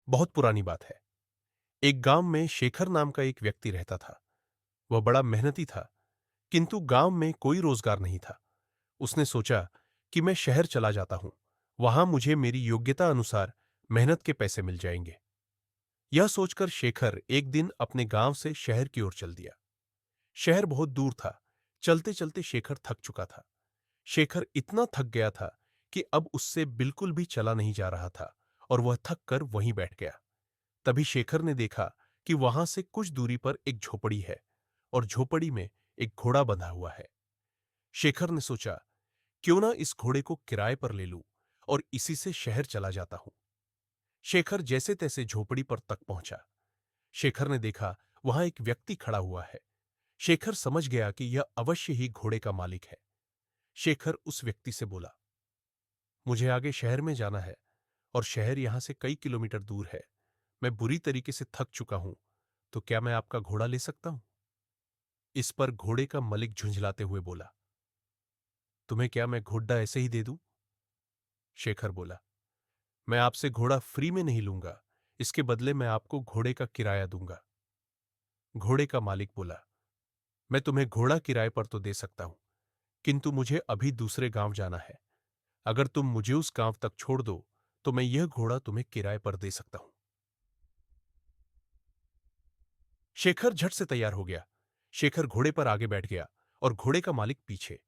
बहुत पुरानी बात है। एक गांव में शेखर नाम का एक व्यक्ति रहता था। वह बड़ा मेहनती था, किंतु गांव में कोई रोजगार नहीं था। उसने सोचा कि मैं शहर चला जाता हूं, वहां मुझे मेरी योग्यता अनुसार मेहनत के पैसे मिल जाएंगे। यह सोचकर शेखर एक दिन अपने गांव से शहर की ओर चल दिया। शहर बहुत दूर था। चलते चलते शेखर थक चुका था। शेखर इतना थक गया था कि अब उससे बिल्कुल भी चला नहीं जा रहा था और वह थक कर वहीं बैठ गया। तभी शेखर ने देखा कि वहां से कुछ दूरी पर एक झोपड़ी है और झोपड़ी में एक घोड़ा बंधा हुआ है। शेखर ने सोचा, क्यों ना इस घोड़े को किराए पर ले लूं और इसी से शहर चला जाता हूं। शेखर जैसे तैसे झोपड़ी पर तक पहुंचा। शेखर ने देखा वहां एक व्यक्ति खड़ा हुआ है। शेखर समझ गया कि यह अवश्य ही घोड़े का मालिक है। शेखर उस व्यक्ति से बोला, मुझे आगे शहर में जाना है और शहर यहां से कई किलोमीटर दूर है। मैं बुरी तरीके से थक चुका हूं, तो क्या मैं आपका घोड़ा ले सकता हूं? इस पर घोड़े का मालिक झुंझलाते हुए बोला, तुम्हें क्या मैं घोड़ा ऐसे ही दे दूं? शेखर बोला, मैं आपसे घोड़ा फ्री में नहीं लूंगा, इसके बदले मैं आपको घोड़े का किराया दूंगा। घोड़े का मालिक बोला, मैं तुम्हें घोड़ा किराए पर तो दे सकता हूं, किंतु मुझे अभी दूसरे गांव जाना है। अगर तुम मुझे उस गांव तक छोड़ दो तो मैं यह घोड़ा तुम्हें किराए पर दे सकता हूं। शेखर झट से तैयार हो गया। शेखर घोड़े पर आगे बैठ गया और घोड़े का मालिक पीछे।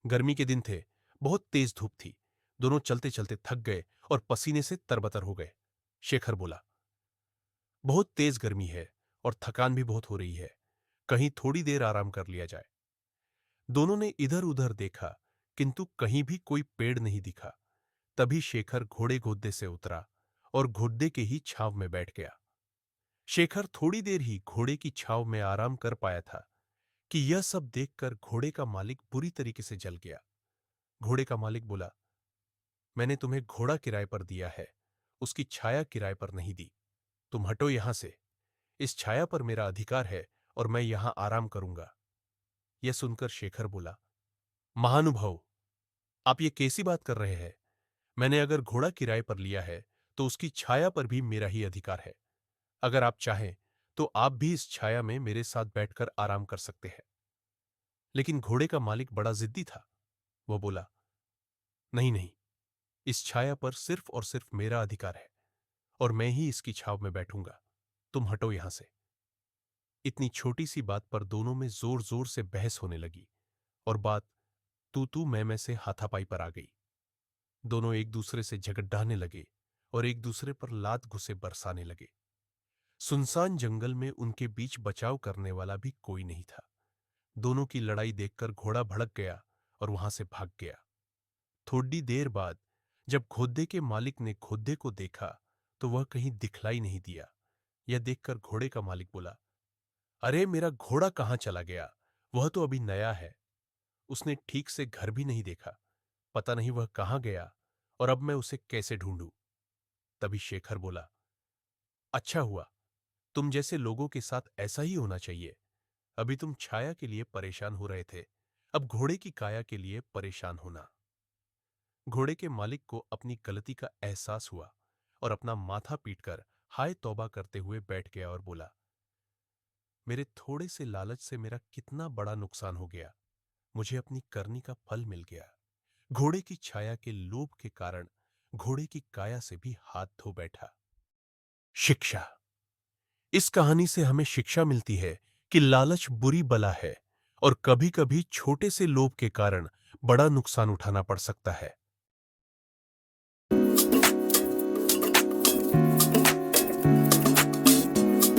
गर्मी के दिन थे, बहुत तेज धूप थी। दोनों चलते चलते थक गए और पसीने से तरबतर हो गए। शेखर बोला, बहुत तेज गर्मी है और थकान भी बहुत हो रही है, कहीं थोड़ी देर आराम कर लिया जाए। दोनों ने इधर उधर देखा, किंतु कहीं भी कोई पेड़ नहीं दिखा। तभी शेखर घोड़े गोदे से उतरा और घोड़े के ही छांव में बैठ गया। शेखर थोड़ी देर ही घोड़े की छांव में आराम कर पाया था कि यह सब देखकर घोड़े का मालिक बुरी तरीके से जल गया। घोड़े का मालिक बोला, मैंने तुम्हें घोड़ा किराए पर दिया है, उसकी छाया किराए पर नहीं दी। तुम हटो यहां से। इस छाया पर मेरा अधिकार है और मैं यहां आराम करूंगा। यह सुनकर शेखर बोला, महानुभाव, आप ये कैसी बात कर रहे हैं? मैंने अगर घोड़ा किराए पर लिया है तो उसकी छाया पर भी मेरा ही अधिकार है। अगर आप चाहें तो आप भी इस छाया में मेरे साथ बैठकर आराम कर सकते हैं। लेकिन घोड़े का मालिक बड़ा जिद्दी था। वह बोला, नहीं नहीं, इस छाया पर सिर्फ और सिर्फ मेरा अधिकार है और मैं ही इसकी छाव में बैठूंगा। तुम हटो यहां से। इतनी छोटी सी बात पर दोनों में जोर जोर से बहस होने लगी और बात तू मैं से हाथापाई पर आ गई। दोनों एक दूसरे से झगड़ाने लगे और एक दूसरे पर लात घुसे बरसाने लगे। सुनसान जंगल में उनके बीच बचाव करने वाला भी कोई नहीं था। दोनों की लड़ाई देखकर घोड़ा भड़क गया और वहां से भाग गया। थोड़ी देर बाद जब घोड़े के मालिक ने घोड़े को देखा तो वह कहीं दिखलाई नहीं दिया। यह देखकर घोड़े का मालिक बोला, अरे मेरा घोड़ा कहां चला गया? वह तो अभी नया है। उसने ठीक से घर भी नहीं देखा। पता नहीं वह कहां गया और अब मैं उसे कैसे ढूंढूं? तभी शेखर बोला, अच्छा हुआ, तुम जैसे लोगों के साथ ऐसा ही होना चाहिए। अभी तुम छाया के लिए परेशान हो रहे थे, अब घोड़े की काया के लिए परेशान होना। घोड़े के मालिक को अपनी गलती का एहसास हुआ और अपना माथा पीटकर हाय तौबा करते हुए बैठ गया और बोला, मेरे थोड़े से लालच से मेरा कितना बड़ा नुकसान हो गया। मुझे अपनी करनी का फल मिल गया। घोड़े की छाया के लोभ के कारण घोड़े की काया से भी हाथ धो बैठा। शिक्षा। इस कहानी से हमें शिक्षा मिलती है कि लालच बुरी बला है और कभी-कभी छोटे से लोभ के कारण बड़ा नुकसान उठाना पड़ सकता है।